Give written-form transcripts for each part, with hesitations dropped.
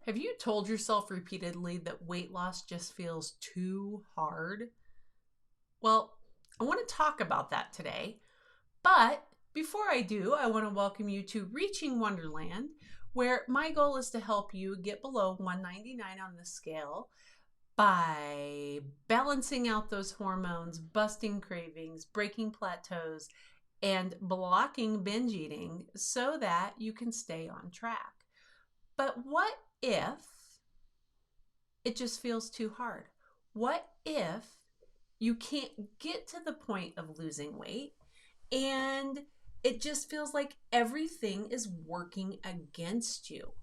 Have you told yourself repeatedly that weight loss just feels too hard? Well, I want to talk about that today. But before I do, I want to welcome you to Reaching Wonderland, where my goal is to help you get below 199 on the scale by balancing out those hormones, busting cravings, breaking plateaus, and blocking binge eating so that you can stay on track. But what if it just feels too hard? What if you can't get to the point of losing weight and it just feels like everything is working against you?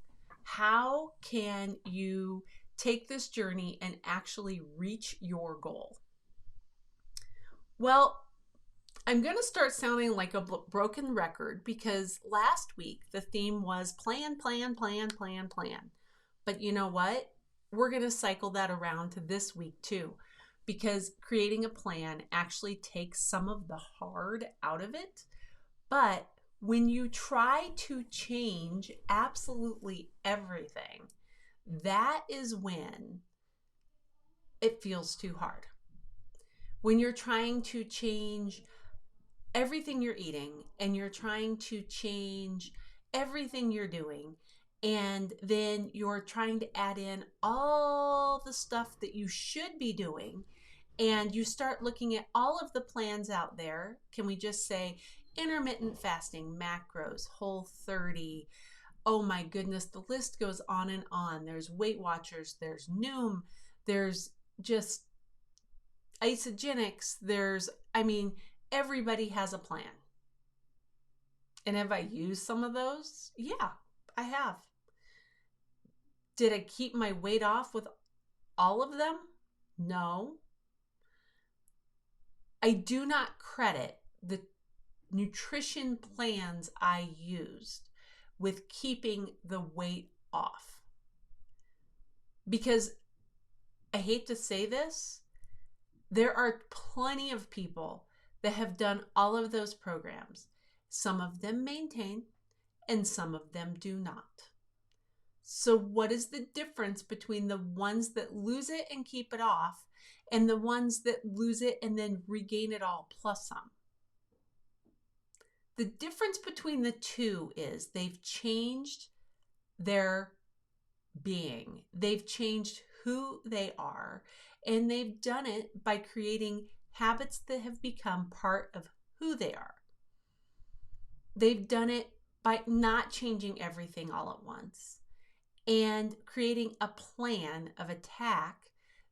How can you take this journey and actually reach your goal? Well, I'm going to start sounding like a broken record because last week the theme was plan, plan, plan, plan, plan. But you know what? We're going to cycle that around to this week too, because creating a plan actually takes some of the hard out of it. But when you try to change absolutely everything, that is when it feels too hard. When you're trying to change everything you're eating and you're trying to change everything you're doing, and then you're trying to add in all the stuff that you should be doing, and you start looking at all of the plans out there. Can we just say intermittent fasting, macros, Whole30? Oh my goodness, the list goes on and on. There's Weight Watchers, there's Noom, there's just isogenics, everybody has a plan. And have I used some of those? Yeah, I have. Did I keep my weight off with all of them? No. I do not credit the nutrition plans I used with keeping the weight off. Because I hate to say this, there are plenty of people that have done all of those programs. Some of them maintain and some of them do not. So what is the difference between the ones that lose it and keep it off and the ones that lose it and then regain it all plus some? The difference between the two is they've changed their being. They've changed who they are, and they've done it by creating habits that have become part of who they are. They've done it by not changing everything all at once and creating a plan of attack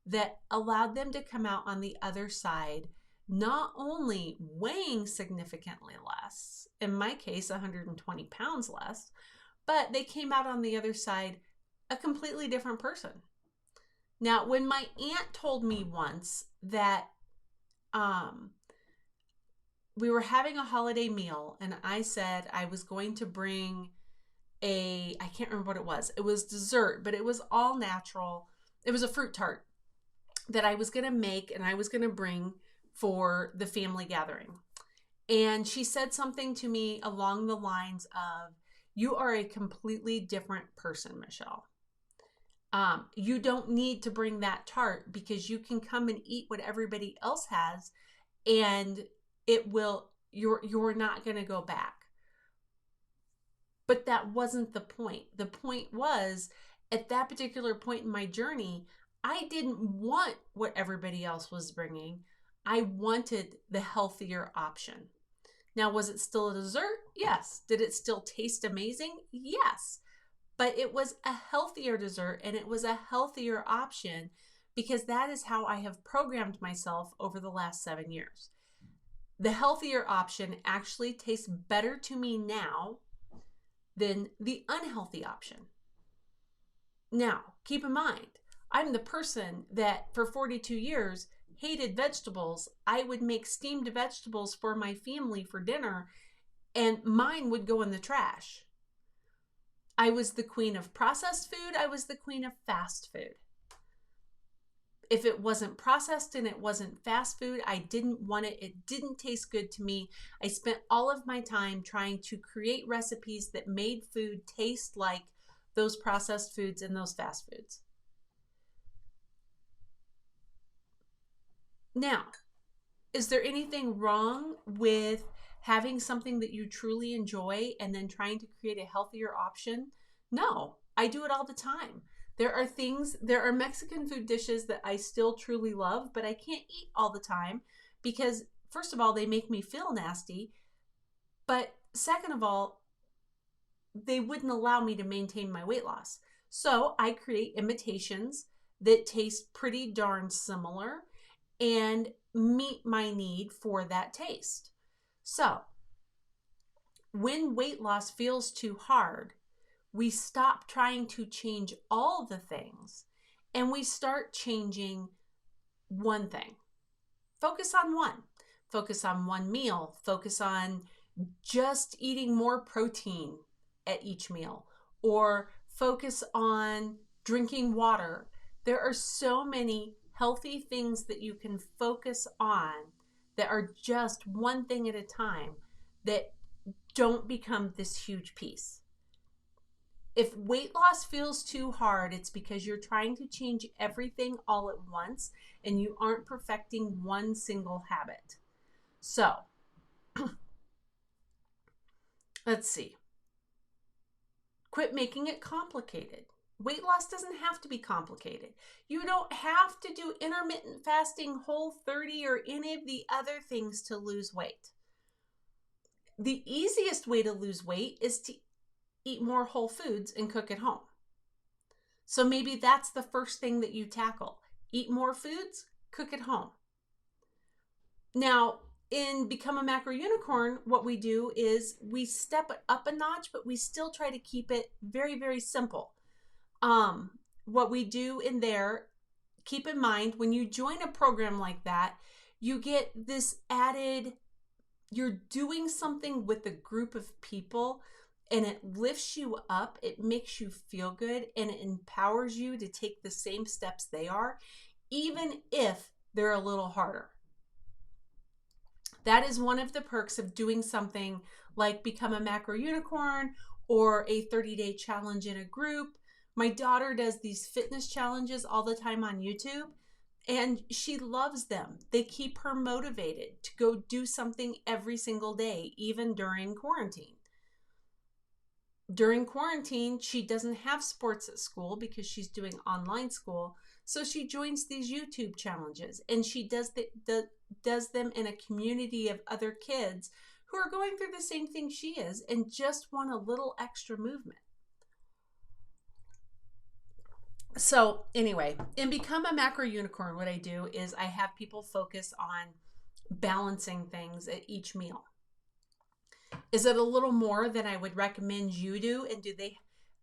that allowed them to come out on the other side not only weighing significantly less, in my case 120 pounds less, but they came out on the other side a completely different person. Now, when my aunt told me once that we were having a holiday meal and I said I was going to bring I can't remember what it was. It was dessert, but it was all natural. It was a fruit tart that I was going to make and I was going to bring for the family gathering. And she said something to me along the lines of, "You are a completely different person, Michelle. You don't need to bring that tart because you can come and eat what everybody else has and you're not going to go back." But that wasn't the point. The point was, at that particular point in my journey, I didn't want what everybody else was bringing. I wanted the healthier option. Now, was it still a dessert? Yes. Did it still taste amazing? Yes. But it was a healthier dessert and it was a healthier option because that is how I have programmed myself over the last 7 years. The healthier option actually tastes better to me now than the unhealthy option. Now, keep in mind, I'm the person that for 42 years hated vegetables. I would make steamed vegetables for my family for dinner and mine would go in the trash. I was the queen of processed food. I was the queen of fast food. If it wasn't processed and it wasn't fast food, I didn't want it. It didn't taste good to me. I spent all of my time trying to create recipes that made food taste like those processed foods and those fast foods. Now, is there anything wrong with having something that you truly enjoy and then trying to create a healthier option? No, I do it all the time. There are Mexican food dishes that I still truly love, but I can't eat all the time because, first of all, they make me feel nasty. But second of all, they wouldn't allow me to maintain my weight loss. So I create imitations that taste pretty darn similar and meet my need for that taste. So when weight loss feels too hard, we stop trying to change all the things and we start changing one thing. Focus on one. Focus on one meal. Focus on just eating more protein at each meal, or focus on drinking water. There are so many healthy things that you can focus on that are just one thing at a time that don't become this huge piece. If weight loss feels too hard, it's because you're trying to change everything all at once and you aren't perfecting one single habit. So, let's see. Quit making it complicated. Weight loss doesn't have to be complicated. You don't have to do intermittent fasting, Whole30, or any of the other things to lose weight. The easiest way to lose weight is to eat more whole foods and cook at home. So maybe that's the first thing that you tackle. Eat more foods, cook at home. Now, in Become a Macro Unicorn, what we do is we step it up a notch, but we still try to keep it very, very simple. What we do in there, keep in mind, when you join a program like that, you get this added, you're doing something with a group of people and it lifts you up, it makes you feel good, and it empowers you to take the same steps they are, even if they're a little harder. That is one of the perks of doing something like Become a Macro Unicorn or a 30-day challenge in a group. My daughter does these fitness challenges all the time on YouTube, and she loves them. They keep her motivated to go do something every single day, even during quarantine. During quarantine, she doesn't have sports at school because she's doing online school. So she joins these YouTube challenges and she does them in a community of other kids who are going through the same thing she is and just want a little extra movement. So anyway, in Become a Macro Unicorn, what I do is I have people focus on balancing things at each meal. Is it a little more than I would recommend you do? And do they,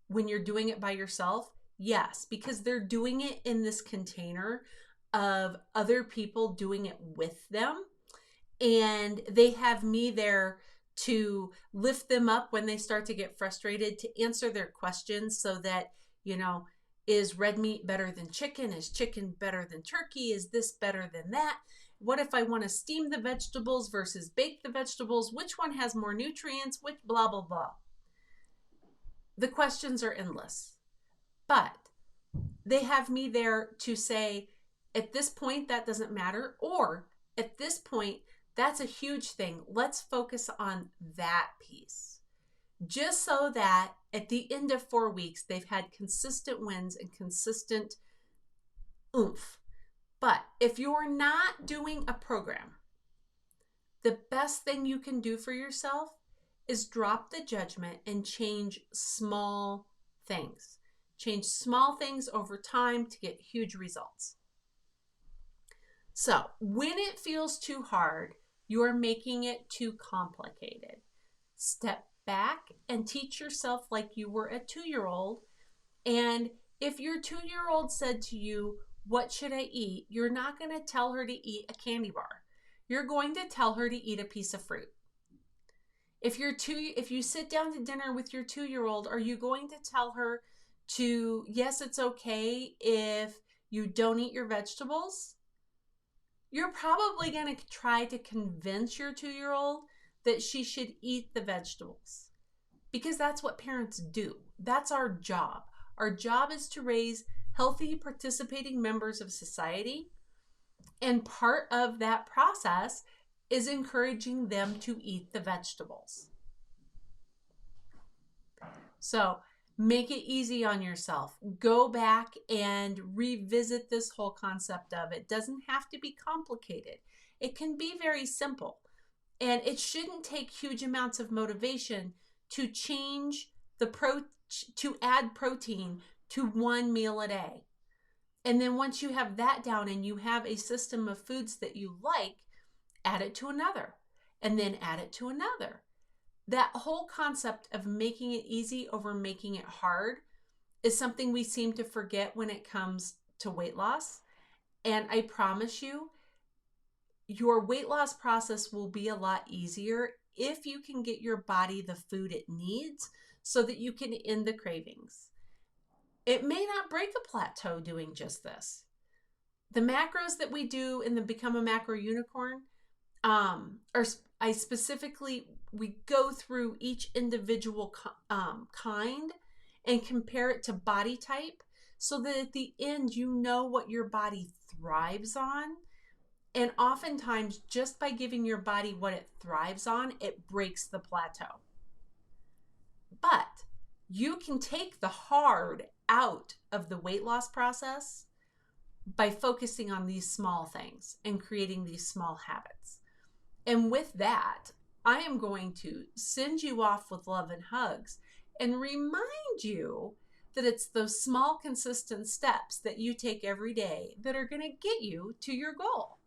when you're doing it by yourself? Yes, because they're doing it in this container of other people doing it with them. And they have me there to lift them up when they start to get frustrated, to answer their questions so that, is red meat better than chicken? Is chicken better than turkey? Is this better than that? What if I want to steam the vegetables versus bake the vegetables? Which one has more nutrients? Which blah, blah, blah. The questions are endless. But they have me there to say, at this point, that doesn't matter. Or at this point, that's a huge thing. Let's focus on that piece. Just so that at the end of 4 weeks, they've had consistent wins and consistent oomph. But if you're not doing a program, the best thing you can do for yourself is drop the judgment and change small things. Change small things over time to get huge results. So when it feels too hard, you're making it too complicated. Step back and teach yourself like you were a 2-year-old. And if your 2-year-old said to you, "What should I eat?" you're not going to tell her to eat a candy bar. You're going to tell her to eat a piece of fruit. If you sit down to dinner with your 2-year-old, are you going to tell her to, yes, it's okay if you don't eat your vegetables? You're probably going to try to convince your 2-year-old that she should eat the vegetables. because that's what parents do. That's our job. Our job is to raise healthy, participating members of society. And part of that process is encouraging them to eat the vegetables. So make it easy on yourself. Go back and revisit this whole concept of it. Doesn't have to be complicated. It can be very simple. And it shouldn't take huge amounts of motivation to change to add protein to one meal a day. And then once you have that down and you have a system of foods that you like, add it to another, and then add it to another. That whole concept of making it easy over making it hard is something we seem to forget when it comes to weight loss. And I promise you, your weight loss process will be a lot easier if you can get your body the food it needs so that you can end the cravings. It may not break a plateau doing just this. The macros that we do in the Become a Macro Unicorn, we go through each individual kind and compare it to body type so that at the end you know what your body thrives on. And oftentimes, just by giving your body what it thrives on, it breaks the plateau. But you can take the hard out of the weight loss process by focusing on these small things and creating these small habits. And with that, I am going to send you off with love and hugs and remind you that it's those small, consistent steps that you take every day that are going to get you to your goal.